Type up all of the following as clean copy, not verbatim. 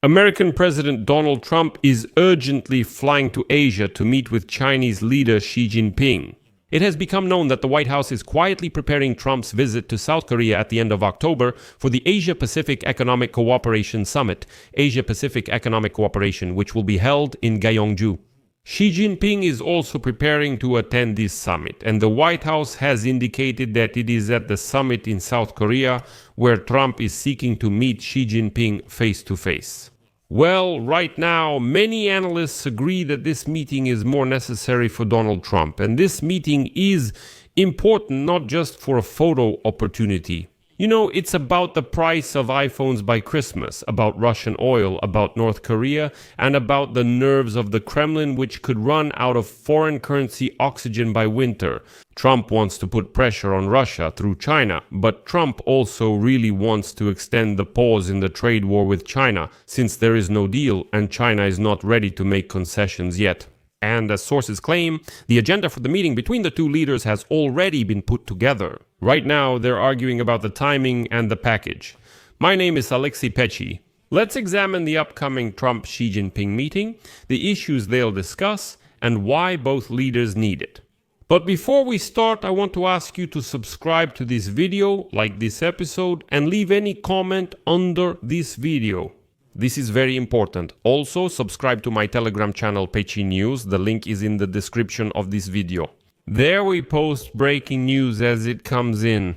American President Donald Trump is urgently flying to Asia to meet with Chinese leader Xi Jinping. It has become known that the White House is quietly preparing Trump's visit to South Korea at the end of October for the Asia-Pacific Economic Cooperation Summit, Asia-Pacific Economic Cooperation, which will be held in Gyeongju. Xi Jinping is also preparing to attend this summit, and the White House has indicated that it is at the summit in South Korea where Trump is seeking to meet Xi Jinping face to face. Well, right now, many analysts agree that this meeting is more necessary for Donald Trump, and this meeting is important not just for a photo opportunity. You know, it's about the price of iPhones by Christmas, about Russian oil, about North Korea, and about the nerves of the Kremlin, which could run out of foreign currency oxygen by winter. Trump wants to put pressure on Russia through China, but Trump also really wants to extend the pause in the trade war with China, since there is no deal and China is not ready to make concessions yet. And as sources claim, the agenda for the meeting between the two leaders has already been put together. Right now, they're arguing about the timing and the package. My name is Alexei Pechi. Let's examine the upcoming Trump-Xi Jinping meeting, the issues they'll discuss, and why both leaders need it. But before we start, I want to ask you to subscribe to this video, like this episode, and leave any comment under this video. This is very important. Also, subscribe to my Telegram channel Pechi News. The link is in the description of this video. There we post breaking news as it comes in.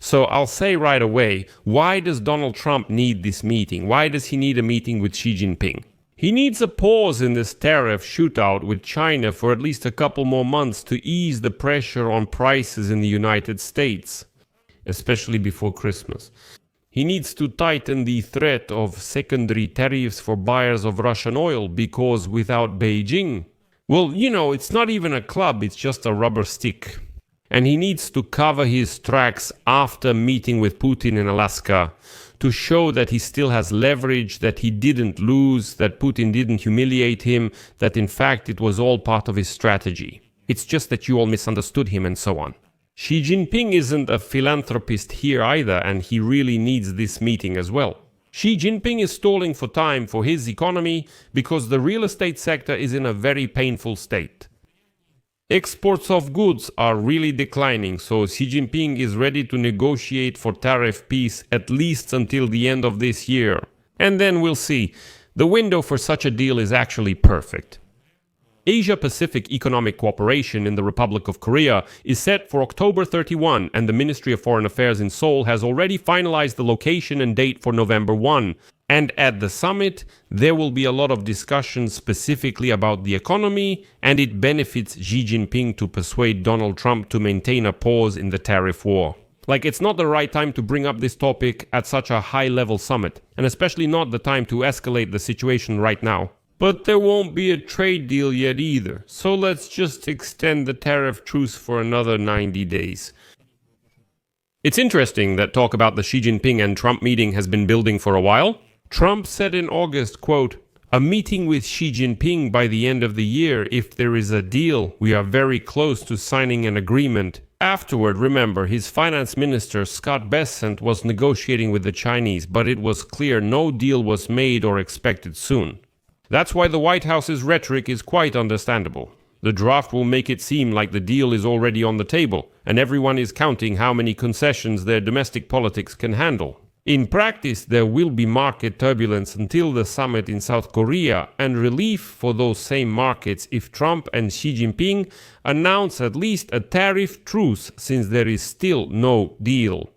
So I'll say right away, why does Donald Trump need this meeting? Why does he need a meeting with Xi Jinping? He needs a pause in this tariff shootout with China for at least a couple more months to ease the pressure on prices in the United States, especially before Christmas. He needs to tighten the threat of secondary tariffs for buyers of Russian oil because without Beijing, well, you know, it's not even a club, it's just a rubber stick. And he needs to cover his tracks after meeting with Putin in Alaska to show that he still has leverage, that he didn't lose, that Putin didn't humiliate him, that in fact it was all part of his strategy. It's just that you all misunderstood him and so on. Xi Jinping isn't a philanthropist here either, and he really needs this meeting as well. Xi Jinping is stalling for time for his economy because the real estate sector is in a very painful state. Exports of goods are really declining, so Xi Jinping is ready to negotiate for tariff peace at least until the end of this year. And then we'll see. The window for such a deal is actually perfect. Asia-Pacific Economic Cooperation in the Republic of Korea is set for October 31, and the Ministry of Foreign Affairs in Seoul has already finalized the location and date for November 1. And at the summit, there will be a lot of discussion specifically about the economy, and it benefits Xi Jinping to persuade Donald Trump to maintain a pause in the tariff war. Like, it's not the right time to bring up this topic at such a high-level summit, and especially not the time to escalate the situation right now. But there won't be a trade deal yet either, so let's just extend the tariff truce for another 90 days. It's interesting that talk about the Xi Jinping and Trump meeting has been building for a while. Trump said in August, quote, "A meeting with Xi Jinping by the end of the year if there is a deal. We are very close to signing an agreement." Afterward, remember, his finance minister, Scott Bessent, was negotiating with the Chinese, but it was clear no deal was made or expected soon. That's why the White House's rhetoric is quite understandable. The draft will make it seem like the deal is already on the table, and everyone is counting how many concessions their domestic politics can handle. In practice, there will be market turbulence until the summit in South Korea, and relief for those same markets if Trump and Xi Jinping announce at least a tariff truce, since there is still no deal.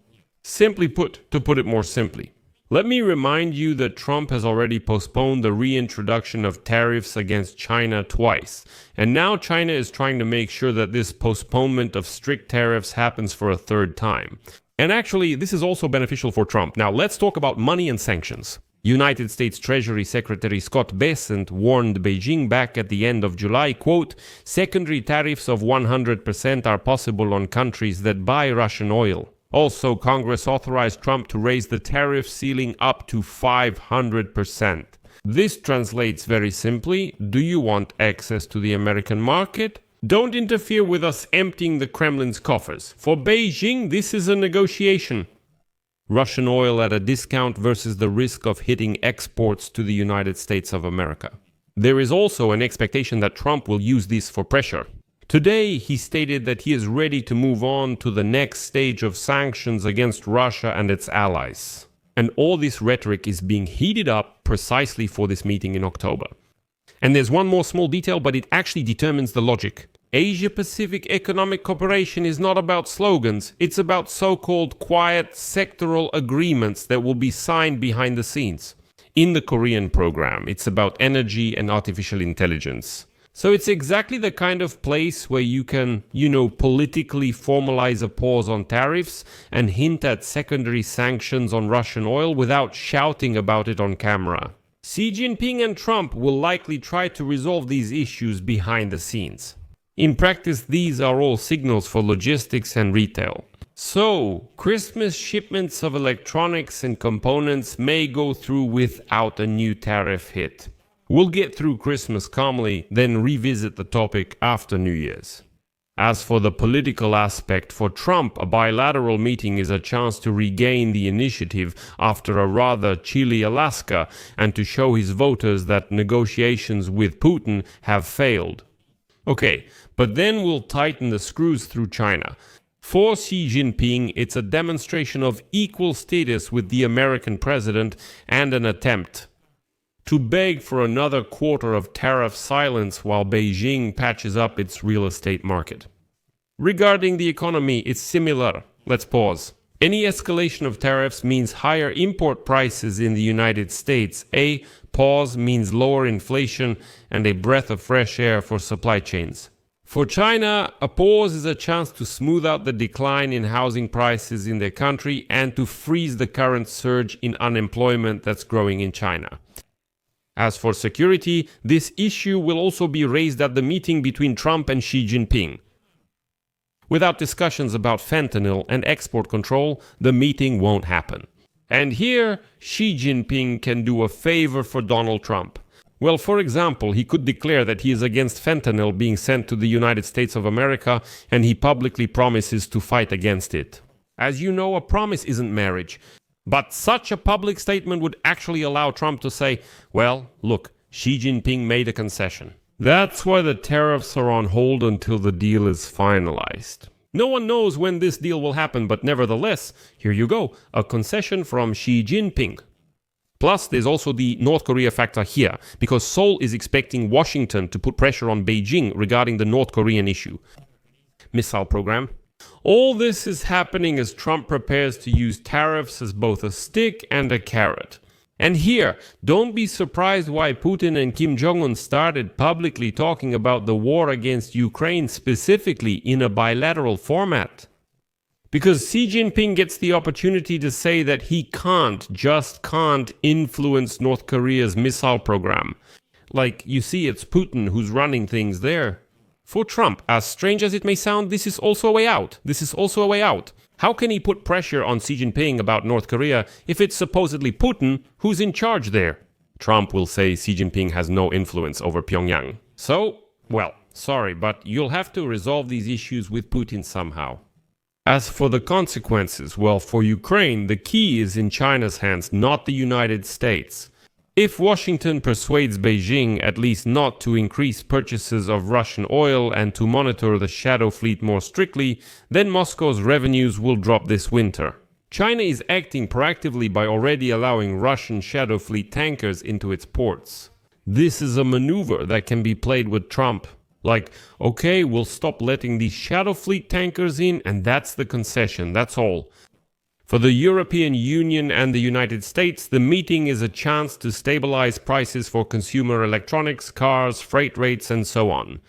Simply put, to put it more simply, let me remind you that Trump has already postponed the reintroduction of tariffs against China twice, and now China is trying to make sure that this postponement of strict tariffs happens for a third time. And actually, this is also beneficial for Trump. Now, let's talk about money and sanctions. United States Treasury Secretary Scott Bessent warned Beijing back at the end of July, quote, "Secondary tariffs of 100% are possible on countries that buy Russian oil." Also, Congress authorized Trump to raise the tariff ceiling up to 500%. This translates very simply: do you want access to the American market? Don't interfere with us emptying the Kremlin's coffers. For Beijing, this is a negotiation. Russian oil at a discount versus the risk of hitting exports to the United States of America. There is also an expectation that Trump will use this for pressure. Today, he stated that he is ready to move on to the next stage of sanctions against Russia and its allies. And all this rhetoric is being heated up precisely for this meeting in October. And there's one more small detail, but it actually determines the logic. Asia-Pacific Economic Cooperation is not about slogans, it's about so-called quiet sectoral agreements that will be signed behind the scenes. In the Korean program, it's about energy and artificial intelligence. So it's exactly the kind of place where you can, politically formalize a pause on tariffs and hint at secondary sanctions on Russian oil without shouting about it on camera. Xi Jinping and Trump will likely try to resolve these issues behind the scenes. In practice, these are all signals for logistics and retail. So, Christmas shipments of electronics and components may go through without a new tariff hit. We'll get through Christmas calmly, then revisit the topic after New Year's. As for the political aspect, for Trump, a bilateral meeting is a chance to regain the initiative after a rather chilly Alaska and to show his voters that negotiations with Putin have failed. Okay, but then we'll tighten the screws through China. For Xi Jinping, it's a demonstration of equal status with the American president and an attempt to beg for another quarter of tariff silence while Beijing patches up its real estate market. Regarding the economy, it's similar. Let's pause. Any escalation of tariffs means higher import prices in the United States. A pause means lower inflation and a breath of fresh air for supply chains. For China, a pause is a chance to smooth out the decline in housing prices in their country and to freeze the current surge in unemployment that's growing in China. As for security, this issue will also be raised at the meeting between Trump and Xi Jinping. Without discussions about fentanyl and export control, the meeting won't happen. And here, Xi Jinping can do a favor for Donald Trump. Well, for example, he could declare that he is against fentanyl being sent to the United States of America, and he publicly promises to fight against it. As you know, a promise isn't marriage. But such a public statement would actually allow Trump to say, well, look, Xi Jinping made a concession. That's why the tariffs are on hold until the deal is finalized. No one knows when this deal will happen, but nevertheless, here you go, a concession from Xi Jinping. Plus, there's also the North Korea factor here, because Seoul is expecting Washington to put pressure on Beijing regarding the North Korean issue. Missile program. All this is happening as Trump prepares to use tariffs as both a stick and a carrot. And here, don't be surprised why Putin and Kim Jong-un started publicly talking about the war against Ukraine specifically in a bilateral format. Because Xi Jinping gets the opportunity to say that he can't influence North Korea's missile program. Like, you see, it's Putin who's running things there. For Trump, as strange as it may sound, this is also a way out. How can he put pressure on Xi Jinping about North Korea if it's supposedly Putin who's in charge there? Trump will say Xi Jinping has no influence over Pyongyang. So, well, sorry, but you'll have to resolve these issues with Putin somehow. As for the consequences, well, for Ukraine, the key is in China's hands, not the United States. If Washington persuades Beijing at least not to increase purchases of Russian oil and to monitor the shadow fleet more strictly, then Moscow's revenues will drop this winter. China is acting proactively by already allowing Russian shadow fleet tankers into its ports. This is a maneuver that can be played with Trump. Like, okay, we'll stop letting these shadow fleet tankers in, and that's the concession, that's all. For the European Union and the United States, the meeting is a chance to stabilize prices for consumer electronics, cars, freight rates, and so on.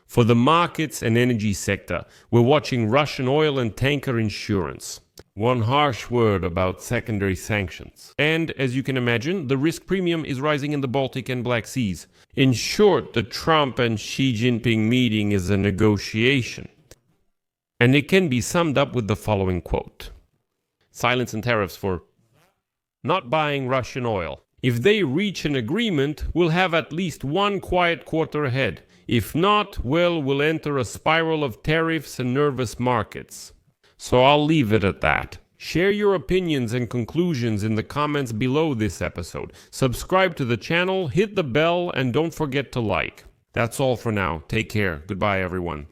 For the markets and energy sector, we're watching Russian oil and tanker insurance. One harsh word about secondary sanctions. And, as you can imagine, the risk premium is rising in the Baltic and Black Seas. In short, the Trump and Xi Jinping meeting is a negotiation. And it can be summed up with the following quote. Silence and tariffs for not buying Russian oil. If they reach an agreement, we'll have at least one quiet quarter ahead. If not, well, we'll enter a spiral of tariffs and nervous markets. So I'll leave it at that. Share your opinions and conclusions in the comments below this episode. Subscribe to the channel, hit the bell, and don't forget to like. That's all for now. Take care. Goodbye, everyone.